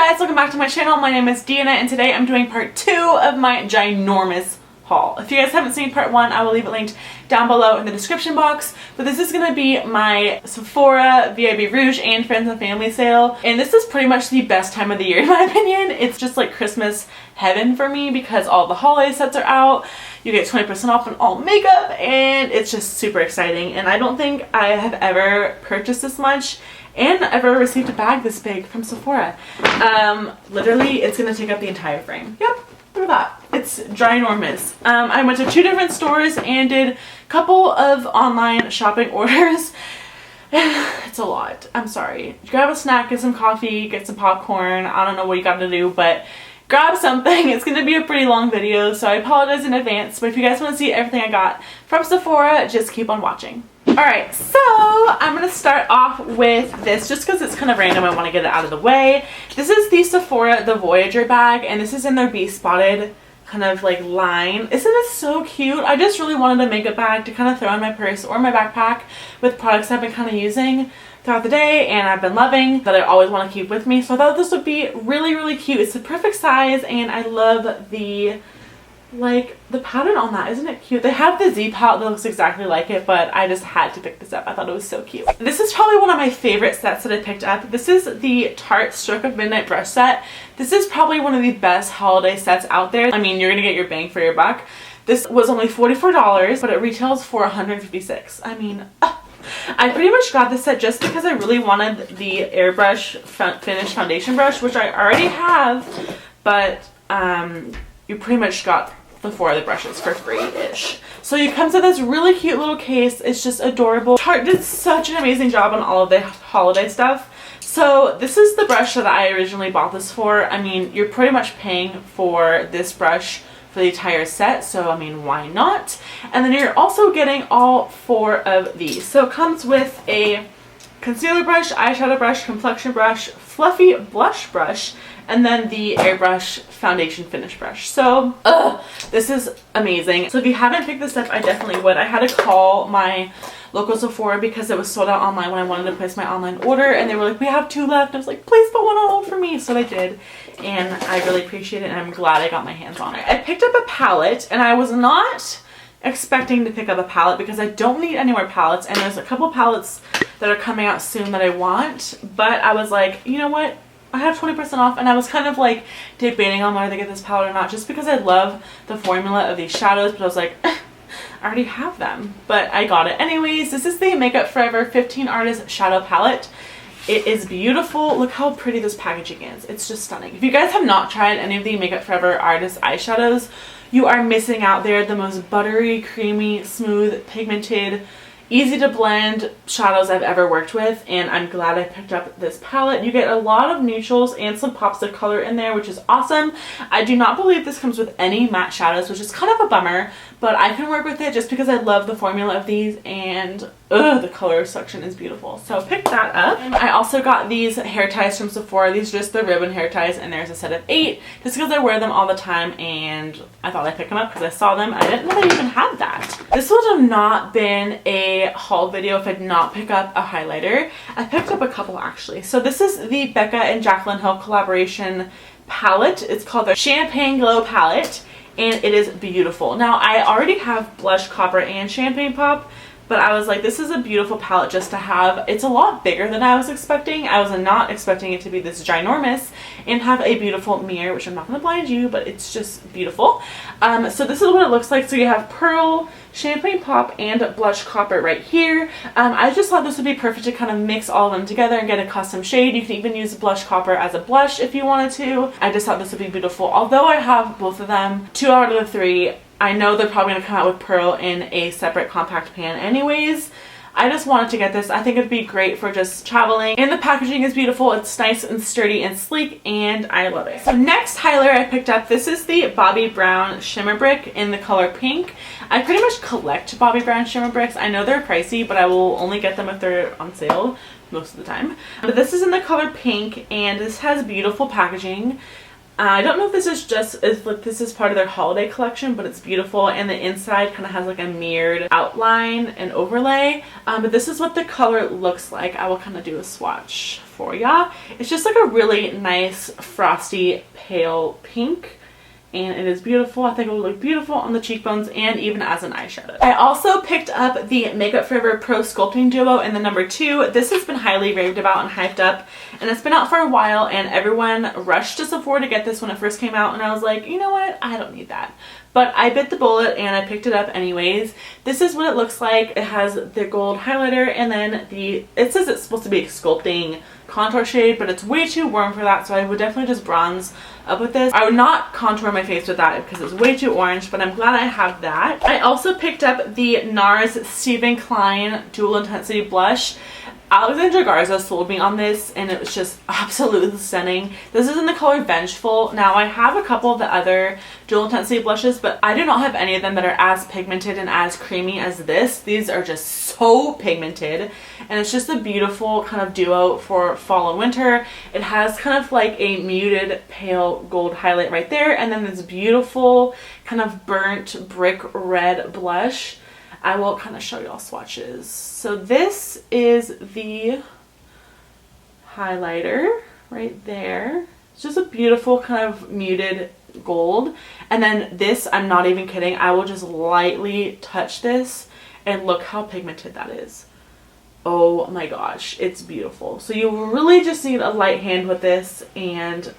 guys, welcome back to my channel. My name is Deanna and today I'm doing part 2 of my ginormous haul. If you guys haven't seen part 1, I will leave it linked down below in the description box. But this is going to be my Sephora Vib Rouge and Friends and Family sale. And this is pretty much the best time of the year in my opinion. It's just like Christmas heaven for me because all the holiday sets are out. You get 20% off on all makeup and it's just super exciting. And I don't think I have ever purchased this much and ever received a bag this big from Sephora. Literally, it's gonna take up the entire frame. Yep, look at that. It's ginormous. I went to 2 different stores and did a couple of online shopping orders. It's a lot. I'm sorry. Grab a snack, get some coffee, get some popcorn. I don't know what you gotta do, but grab something. It's going to be a pretty long video, so I apologize in advance. But if you guys want to see everything I got from Sephora, just keep on watching. Alright, so I'm going to start off with this just because it's kind of random. I want to get it out of the way. This is the Sephora, the Voyager bag, and this is in their Be Spotted kind of like line. Isn't it so cute? I just really wanted a makeup bag to kind of throw in my purse or my backpack with products I've been kind of using throughout the day and I've been loving that I always want to keep with me. So I thought this would be really cute. It's the perfect size and I love the pattern on that. Isn't it cute? They have the Z pouch that looks exactly like it, but I just had to pick this up. I thought it was so cute. This is probably one of my favorite sets that I picked up. This is the Tarte Stroke of Midnight brush set. This is probably one of the best holiday sets out there. I mean, you're gonna get your bang for your buck. This was only $44, but it retails for $156. I mean, I pretty much got this set just because I really wanted the airbrush finish foundation brush, which I already have, but you pretty much got the 4 other brushes for free-ish. So it comes with this really cute little case. It's just adorable. Tarte did such an amazing job on all of the holiday stuff. So this is the brush that I originally bought this for. I mean, you're pretty much paying for this brush for the entire set, so I mean, why not? And then you're also getting all 4 of these. So it comes with a concealer brush, eyeshadow brush, complexion brush, fluffy blush brush, and then the airbrush foundation finish brush. So this is amazing. So if you haven't picked this up, I definitely would. I had to call my local Sephora because it was sold out online when I wanted to place my online order, and they were like, we have 2 left. I was like, please put one on hold for me. So they did, and I really appreciate it, and I'm glad I got my hands on it. I picked up a palette, and I was not expecting to pick up a palette because I don't need any more palettes, and there's a couple palettes that are coming out soon that I want, but I was like, you know what? I have 20% off, and I was kind of like debating on whether to get this palette or not just because I love the formula of these shadows, but I was like, I already have them, but I got it anyways. This is the Makeup Forever 15 Artist Shadow Palette. It is beautiful. Look how pretty this packaging is. It's just stunning. If you guys have not tried any of the Makeup Forever Artist eyeshadows, you are missing out. They're the most buttery, creamy, smooth, pigmented, easy to blend shadows I've ever worked with, and I'm glad I picked up this palette. You get a lot of neutrals and some pops of color in there, which is awesome. I do not believe this comes with any matte shadows, which is kind of a bummer, but I can work with it just because I love the formula of these, and the color section is beautiful. So pick that up. I also got these hair ties from Sephora. These are just the ribbon hair ties, and there's a set of 8 just because I wear them all the time, and I thought I'd pick them up because I saw them. I didn't know they even had that. This would have not been a haul video if I did not pick up a highlighter. I picked up a couple actually. So this is the Becca and Jaclyn Hill collaboration palette. It's called the Champagne Glow palette, and it is beautiful. Now I already have Blush Copper and Champagne Pop, but I was like, this is a beautiful palette just to have. It's a lot bigger than I was expecting. I was not expecting it to be this ginormous and have a beautiful mirror, which I'm not going to blind you, but it's just beautiful. So this is what it looks like. So you have Pearl, Champagne Pop, and Blush Copper right here. I just thought this would be perfect to kind of mix all of them together and get a custom shade. You can even use Blush Copper as a blush if you wanted to. I just thought this would be beautiful. Although I have both of them, 2 out of the 3, I know they're probably going to come out with Pearl in a separate compact pan anyways. I just wanted to get this. I think it'd be great for just traveling, and the packaging is beautiful. It's nice and sturdy and sleek, and I love it. So next highlighter I picked up, this is the Bobbi Brown Shimmer Brick in the color pink. I pretty much collect Bobbi Brown Shimmer Bricks. I know they're pricey, but I will only get them if they're on sale most of the time. But this is in the color pink, and this has beautiful packaging. I don't know if this is just if this is part of their holiday collection, but it's beautiful, and the inside kind of has like a mirrored outline and overlay. But this is what the color looks like. I will kind of do a swatch Sephora. It's just like a really nice frosty pale pink. And it is beautiful. I think it will look beautiful on the cheekbones and even as an eyeshadow. I also picked up the Makeup Forever Pro Sculpting Duo in the number 2. This has been highly raved about and hyped up, and it's been out for a while, and everyone rushed to Sephora to get this when it first came out, and I was like, you know what? I don't need that. But I bit the bullet and I picked it up anyways. This is what it looks like. It has the gold highlighter, and then it says it's supposed to be a sculpting contour shade, but it's way too warm for that, so I would definitely just bronze up with this. I would not contour my face with that because it's way too orange, but I'm glad I have that. I also picked up the NARS Stephen Klein Dual Intensity Blush. Alexandra Garza sold me on this, and it was just absolutely stunning. This is in the color Vengeful. Now, I have a couple of the other dual intensity blushes, but I do not have any of them that are as pigmented and as creamy as this. These are just so pigmented, and it's just a beautiful kind of duo for fall and winter. It has kind of like a muted pale gold highlight right there, and then this beautiful kind of burnt brick red blush. I will kind of show y'all swatches. So this is the highlighter right there. It's just a beautiful kind of muted gold. And then this, I'm not even kidding, I will just lightly touch this and look how pigmented that is. Oh my gosh, it's beautiful. So you really just need a light hand with this, and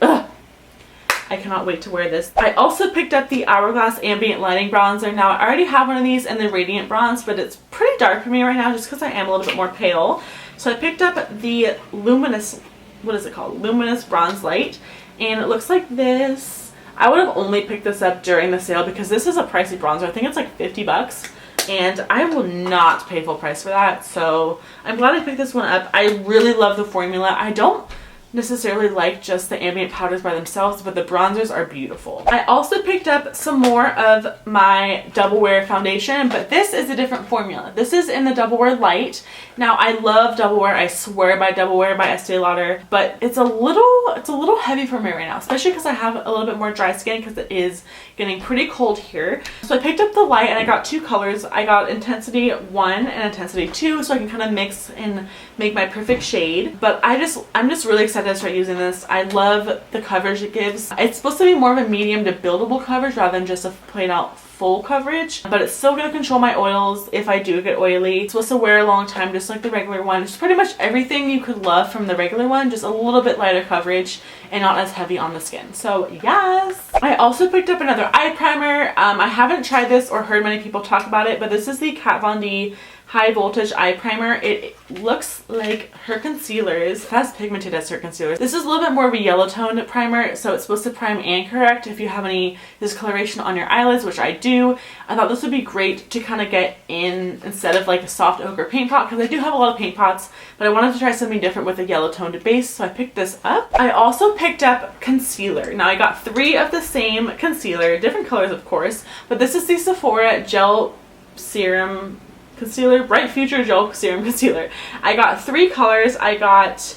I cannot wait to wear this. I also picked up the Hourglass Ambient Lighting Bronzer. Now, I already have one of these in the Radiant Bronze, but it's pretty dark for me right now just because I am a little bit more pale. So I picked up the Luminous, what is it called? Luminous Bronze Light. And it looks like this. I would have only picked this up during the sale because this is a pricey bronzer. I think it's like 50 bucks. And I will not pay full price for that. So I'm glad I picked this one up. I really love the formula. I don't necessarily like just the ambient powders by themselves, but the bronzers are beautiful. I also picked up some more of my Double Wear foundation, but this is a different formula. This is in the Double Wear Light. Now, I love Double Wear. I swear by Double Wear by Estee Lauder, but it's a little heavy for me right now, especially because I have a little bit more dry skin because it is getting pretty cold here. So I picked up the light, and I got two colors. I got Intensity 1 and Intensity 2, so I can kind of mix and make my perfect shade. But I'm just really excited to start using this. I love the coverage it gives. It's supposed to be more of a medium to buildable coverage rather than just a plain out full coverage, but it's still going to control my oils if I do get oily. It's supposed to wear a long time just like the regular one. It's pretty much everything you could love from the regular one, just a little bit lighter coverage and not as heavy on the skin. So yes. I also picked up another eye primer. I haven't tried this or heard many people talk about it, but this is the Kat Von D High Voltage Eye Primer. It looks like her concealers. It's as pigmented as her concealers. This is a little bit more of a yellow toned primer, so it's supposed to prime and correct if you have any discoloration on your eyelids, which I do. I thought this would be great to kind of get in instead of like a soft ochre paint pot, because I do have a lot of paint pots, but I wanted to try something different with a yellow toned base, so I picked this up. I also picked up concealer. Now, I got 3 of the same concealer, different colors of course, but this is the Sephora Gel Serum Concealer, Bright Future Gel Serum Concealer. I got 3 colors. I got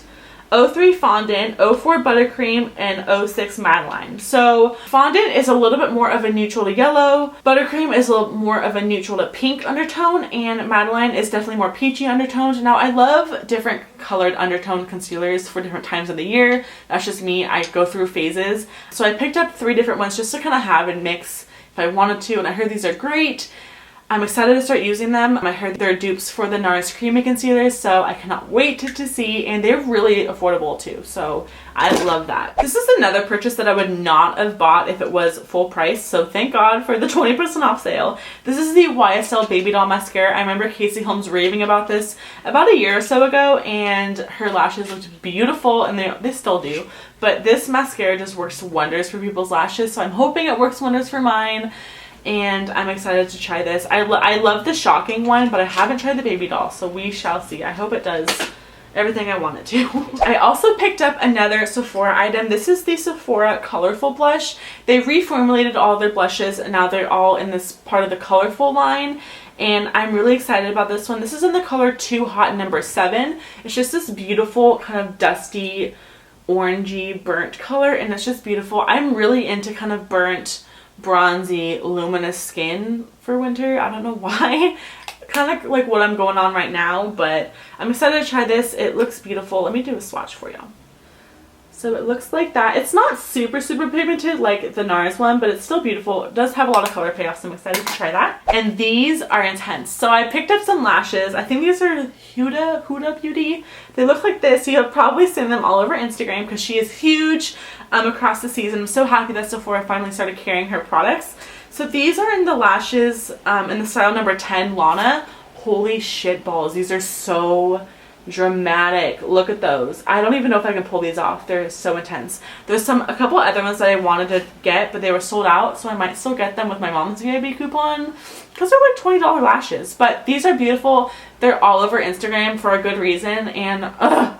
03 Fondant, 04 Buttercream, and 06 Madeline. So Fondant is a little bit more of a neutral to yellow, Buttercream is a little more of a neutral to pink undertone, and Madeline is definitely more peachy undertoned. Now, I love different colored undertone concealers for different times of the year. That's just me. I go through phases. So I picked up 3 different ones just to kind of have and mix if I wanted to, and I heard these are great. I'm excited to start using them. I heard they're dupes for the NARS Creamy Concealers, so I cannot wait to see, and they're really affordable too, so I love that. This is another purchase that I would not have bought if it was full price, so thank God for the 20% off sale. This is the YSL Baby Doll Mascara. I remember Casey Holmes raving about this about a year or so ago, and her lashes looked beautiful, and they still do, but this mascara just works wonders for people's lashes, so I'm hoping it works wonders for mine. And I'm excited to try this. I love the Shocking one, but I haven't tried the Baby Doll, so we shall see. I hope it does everything I want it to. I also picked up another Sephora item. This is the Sephora Colorful Blush. They reformulated all their blushes, and now they're all in this part of the Colorful line. And I'm really excited about this one. This is in the color Too Hot number 7. It's just this beautiful kind of dusty, orangey, burnt color, and it's just beautiful. I'm really into kind of burnt, bronzy, luminous skin for winter. I don't know why. kind of like what I'm going on right now, but I'm excited to try this. It looks beautiful. Let me do a swatch for you. So it looks like that. It's not super pigmented like the NARS one, but it's still beautiful. It does have a lot of color payoff, so I'm excited to try that. And these are intense. So I picked up some lashes. I think these are Huda Beauty. They look like this. You have probably seen them all over Instagram because she is huge across the season. I'm so happy that Sephora finally started carrying her products. So these are in the lashes in the style number 10 Lana. Holy shit balls. These are so dramatic. Look at those. I don't even know if I can pull these off. They're so intense. There's a couple other ones that I wanted to get, but they were sold out, so I might still get them with my mom's VIB coupon because they're like $20 lashes. But these are beautiful. They're all over Instagram for a good reason, and I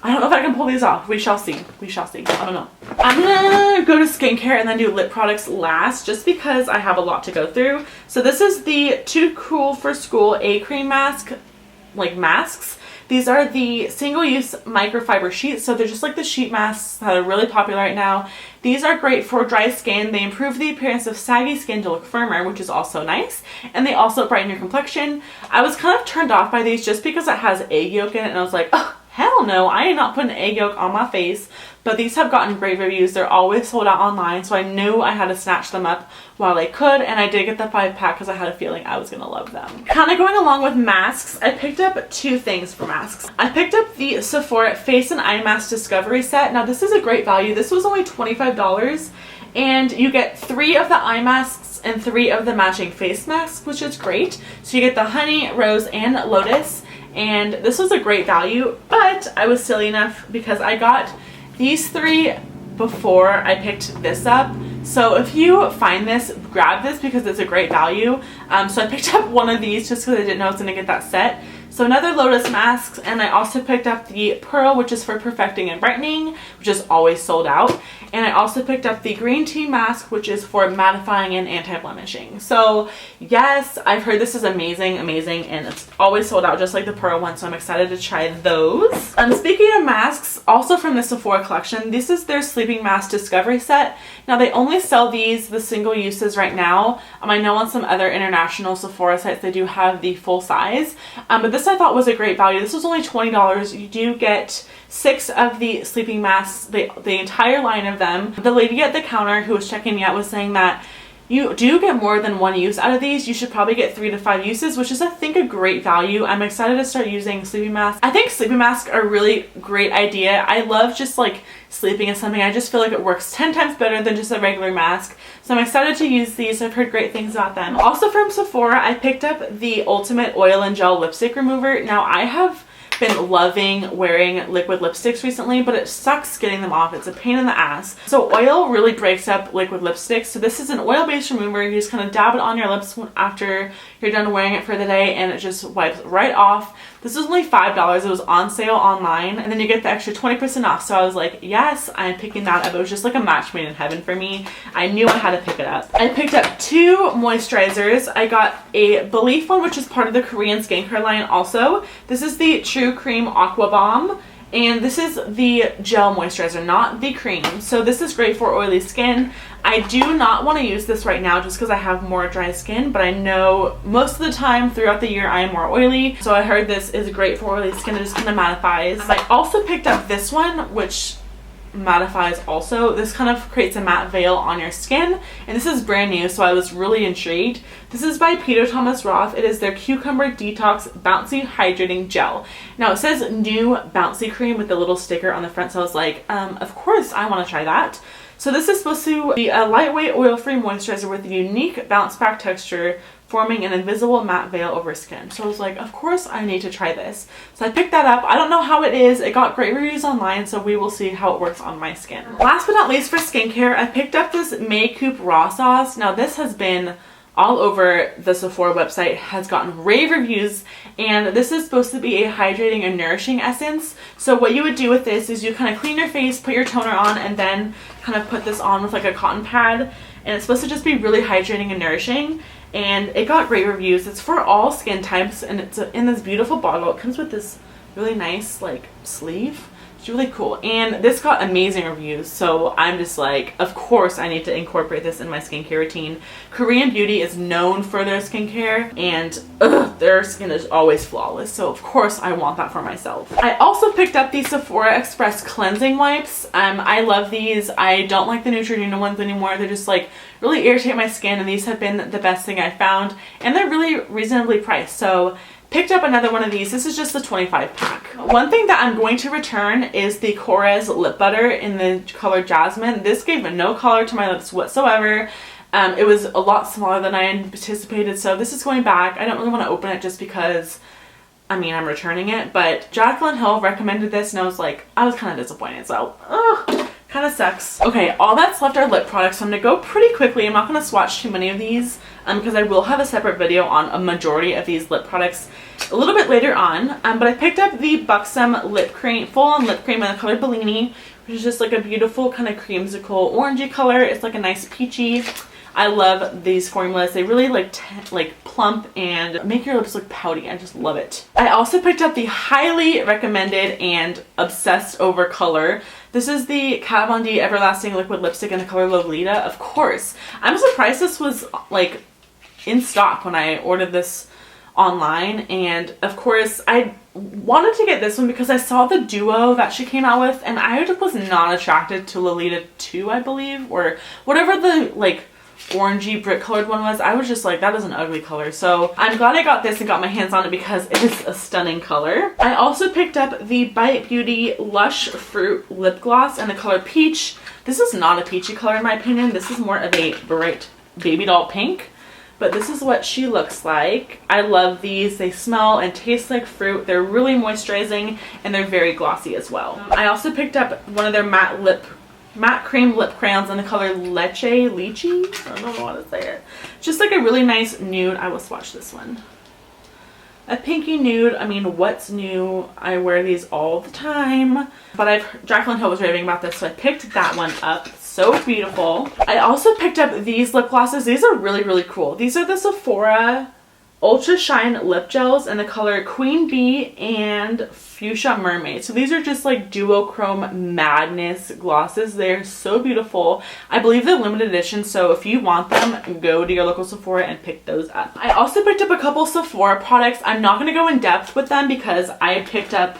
don't know if I can pull these off. We shall see. We shall see. I don't know. I'm gonna go to skincare and then do lip products last just because I have a lot to go through. So this is the Too Cool for School A-Cream mask, like masks. These are the single-use microfiber sheets, so they're just like the sheet masks that are really popular right now. These are great for dry skin. They improve the appearance of saggy skin to look firmer, which is also nice, and they also brighten your complexion. I was kind of turned off by these just because it has egg yolk in it, and I was like, oh, hell no, I am not putting egg yolk on my face. But these have gotten great reviews. They're always sold out online, so I knew I had to snatch them up while I could, and I did get the 5-pack because I had a feeling I was gonna love them. Kind of going along with masks, I picked up two things for masks. I picked up the Sephora Face and Eye Mask Discovery Set. Now this is a great value. This was only $25, and you get 3 of the eye masks and 3 of the matching face masks, which is great. So you get the honey, rose, and lotus, and this was a great value, but I was silly enough because I got these 3 before I picked this up. So if you find this, grab this because it's a great value. So I picked up one of these just because I didn't know I was going to get that set. So another lotus mask, and I also picked up the pearl, which is for perfecting and brightening, which is always sold out. And I also picked up the green tea mask, which is for mattifying and anti-blemishing. So yes, I've heard this is amazing, and it's always sold out just like the pearl one, so I'm excited to try those. Speaking of masks, also from the Sephora collection, this is their sleeping mask discovery set. Now they only sell these, the single uses, right now. I know on some other international Sephora sites they do have the full size, but this I thought was a great value. This was only $20. You do get 6 of the sleeping masks, the entire line of them. The lady at the counter who was checking me out was saying that you do get more than 1 use out of these. You should probably get 3 to 5 uses, which is, I think, a great value. I'm excited to start using sleeping masks. I think sleeping masks are a really great idea. I love just like sleeping is something. I just feel like it works 10 times better than just a regular mask. So I'm excited to use these. I've heard great things about them. Also from Sephora, I picked up the Ultimate Oil and Gel Lipstick Remover. Now I have been loving wearing liquid lipsticks recently, but it sucks getting them off. It's a pain in the ass. So oil really breaks up liquid lipsticks. So this is an oil-based remover. You just kind of dab it on your lips after you're done wearing it for the day, and it just wipes right off. This was only $5. It was on sale online, and then you get the extra 20% off. So I was like, yes, I'm picking that up. It was just like a match made in heaven for me. I knew I had to pick it up. I picked up 2 moisturizers. I got a Belief one, which is part of the Korean skincare line also. This is the True Cream Aqua Bomb, and this is the gel moisturizer, not the cream. So this is great for oily skin. I do not want to use this right now just because I have more dry skin, but I know most of the time throughout the year I am more oily. So I heard this is great for oily skin. It just kind of mattifies. I also picked up this one, which mattifies also. This kind of creates a matte veil on your skin, and this is brand new, so I was really intrigued. This is by Peter Thomas Roth. It is their Cucumber Detox Bouncy Hydrating Gel. Now it says new bouncy cream with the little sticker on the front, so I was like, of course I want to try that. So this is supposed to be a lightweight oil-free moisturizer with a unique bounce back texture, forming an invisible matte veil over skin. So I was like, of course I need to try this. So I picked that up. I don't know how it is. It got great reviews online, so we will see how it works on my skin. Last but not least for skincare, I picked up this Makeup Raw Sauce. Now this has been all over the Sephora website, has gotten rave reviews, and this is supposed to be a hydrating and nourishing essence. So what you would do with this is you kind of clean your face, put your toner on, and then kind of put this on with like a cotton pad, and it's supposed to just be really hydrating and nourishing. And it got great reviews. It's for all skin types, and it's in this beautiful bottle. It comes with this really nice like sleeve. It's really cool. And this got amazing reviews, so I'm just like, of course I need to incorporate this in my skincare routine. Korean beauty is known for their skincare, and their skin is always flawless, so of course I want that for myself. I also picked up the Sephora Express cleansing wipes. I love these. I don't like the Neutrogena ones anymore. They're just like really irritate my skin, and these have been the best thing I found, and they're really reasonably priced. So picked up another one of these. This is just the 25 pack. One thing that I'm going to return is the Korres lip butter in the color Jasmine. This gave no color to my lips whatsoever. It was a lot smaller than I anticipated, so this is going back. I don't really want to open it just because, I mean, I'm returning it, but Jaclyn Hill recommended this, and I was kind of disappointed, so kind of sucks. Okay, all that's left are lip products, so I'm going to go pretty quickly. I'm not going to swatch too many of these because I will have a separate video on a majority of these lip products a little bit later on. But I picked up the Buxom lip cream, full-on lip cream in the color Bellini, which is just like a beautiful kind of creamsicle orangey color. It's like a nice peachy. I love these formulas. They really like plump and make your lips look pouty. I just love it. I also picked up the highly recommended and obsessed over color. This is the Kat Von D Everlasting Liquid Lipstick in the color Lolita. Of course. I'm surprised this was like in stock when I ordered this online, and of course I wanted to get this one because I saw the duo that she came out with, and I was not attracted to Lolita 2, I believe, or whatever the like orangey brick colored one was. I was just like, that is an ugly color. So I'm glad I got this and got my hands on it because it is a stunning color. I also picked up the Bite Beauty Lush Fruit Lip Gloss in the color Peach. This is not a peachy color in my opinion. This is more of a bright baby doll pink. But this is what she looks like. I love these. They smell and taste like fruit. They're really moisturizing, and they're very glossy as well. I also picked up one of their matte cream lip crayons in the color Lychee. I don't know how to say it. Just like a really nice nude. I will swatch this one. A pinky nude. I mean, what's new? I wear these all the time. But Jaclyn Hill was raving about this, so I picked that one up. So beautiful. I also picked up these lip glosses. These are really, really cool. These are the Sephora Ultra Shine Lip Gels in the color Queen Bee and Fuchsia Mermaid. So these are just like duochrome madness glosses. They're so beautiful. I believe they're limited edition, so if you want them, go to your local Sephora and pick those up. I also picked up a couple Sephora products. I'm not going to go in depth with them because I picked up,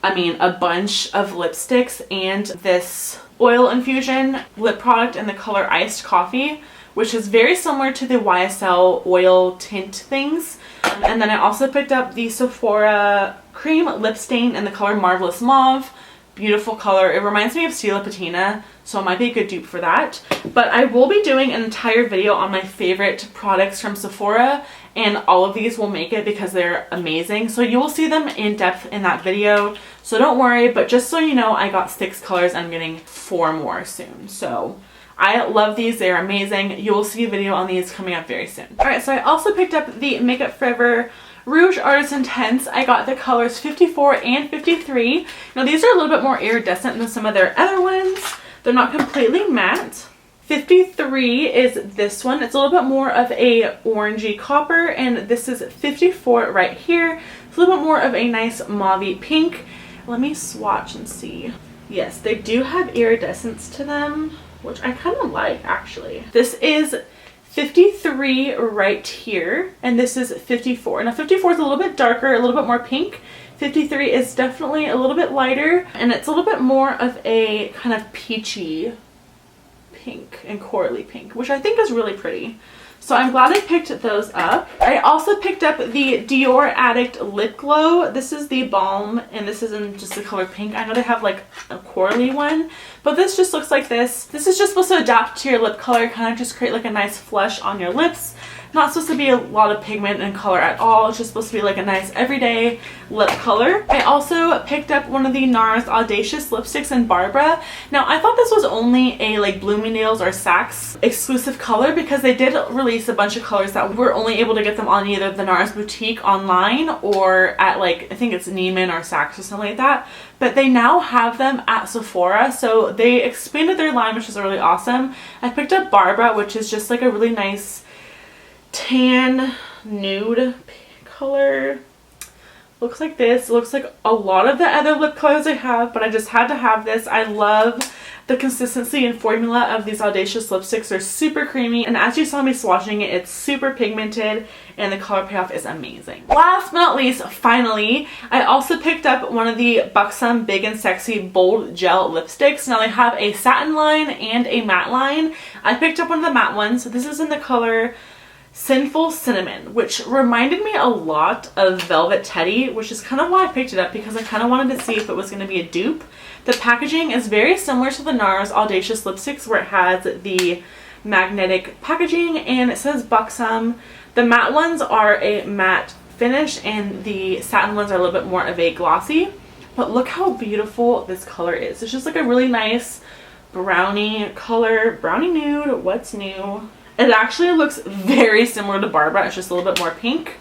a bunch of lipsticks and this oil infusion lip product in the color Iced Coffee, which is very similar to the YSL oil tint things. And then I also picked up the Sephora cream lip stain in the color Marvelous Mauve. Beautiful color. It reminds me of Stila Patina, so it might be a good dupe for that. But I will be doing an entire video on my favorite products from Sephora, and all of these will make it because they're amazing. So you will see them in depth in that video, so don't worry. But just so you know, I got 6 colors. I'm getting 4 more soon. So I love these. They're amazing. You will see a video on these coming up very soon. Alright, so I also picked up the Makeup Forever Rouge Artist Intense. I got the colors 54 and 53. Now these are a little bit more iridescent than some of their other ones. They're not completely matte. 53 is this one. It's a little bit more of a orangey copper, and this is 54 right here. It's a little bit more of a nice mauvey pink. Let me swatch and see. Yes, they do have iridescence to them, which I kind of like actually. This is 53 right here, and this is 54. Now 54 is a little bit darker, a little bit more pink. 53 is definitely a little bit lighter, and it's a little bit more of a kind of peachy pink and corally pink, which I think is really pretty. So I'm glad I picked those up. I also picked up the Dior Addict Lip Glow. This is the balm, and this is in just the color pink. I know they have like a corally one, but this just looks like this. This is just supposed to adapt to your lip color, kind of just create like a nice flush on your lips. Not supposed to be a lot of pigment and color at all. It's just supposed to be like a nice everyday lip color. I also picked up one of the NARS Audacious lipsticks in Barbara. Now I thought this was only a like Bloomingdale's or Saks exclusive color because they did release a bunch of colors that we were only able to get them on either the NARS boutique online or at like, I think it's Neiman or Saks or something like that. But they now have them at Sephora, so they expanded their line, which is really awesome. I picked up Barbara, which is just like a really nice tan nude color. looks like this. It looks like a lot of the other lip colors I have, but I just had to have this. I love the consistency and formula of these Audacious lipsticks. They're super creamy, and as you saw me swatching it, it's super pigmented and the color payoff is amazing. Last but not least, finally, I also picked up one of the Buxom Big and Sexy Bold Gel lipsticks. Now they have a satin line and a matte line. I picked up one of the matte ones. So this is in the color Sinful Cinnamon, which reminded me a lot of Velvet Teddy, which is kind of why I picked it up, because I kind of wanted to see if it was going to be a dupe. The packaging is very similar to the NARS Audacious lipsticks, where it has the magnetic packaging and it says Buxom. The matte ones are a matte finish and the satin ones are a little bit more of a glossy. But look how beautiful this color is. It's just like a really nice brownie color, brownie nude. What's new? It actually looks very similar to Barbara. It's just a little bit more pink.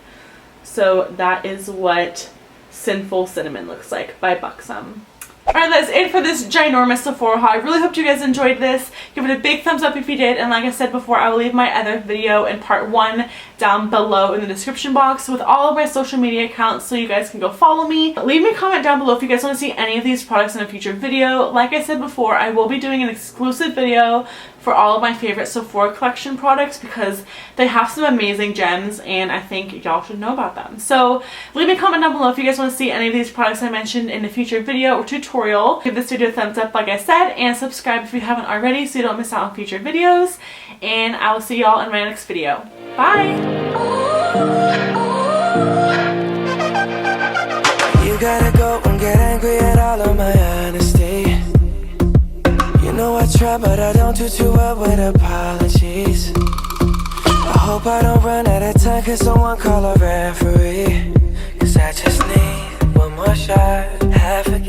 So that is what Sinful Cinnamon looks like by Buxom. Alright, that's it for this ginormous Sephora haul. I really hope you guys enjoyed this. Give it a big thumbs up if you did, and like I said before, I will leave my other video in part 1 down below in the description box with all of my social media accounts so you guys can go follow me. Leave me a comment down below if you guys want to see any of these products in a future video. Like I said before, I will be doing an exclusive video for all of my favorite Sephora collection products because they have some amazing gems and I think y'all should know about them. So leave me a comment down below if you guys want to see any of these products I mentioned in a future video or tutorial. Give this video a thumbs up like I said, and subscribe if you haven't already so you don't miss out on future videos. And I will see y'all in my next video. Bye! You gotta go and get angry at all of my honesty. You know I try, but I don't do too well with apologies. I hope I don't run out of time, cause someone call a referee. Cause I just need one more shot, half again.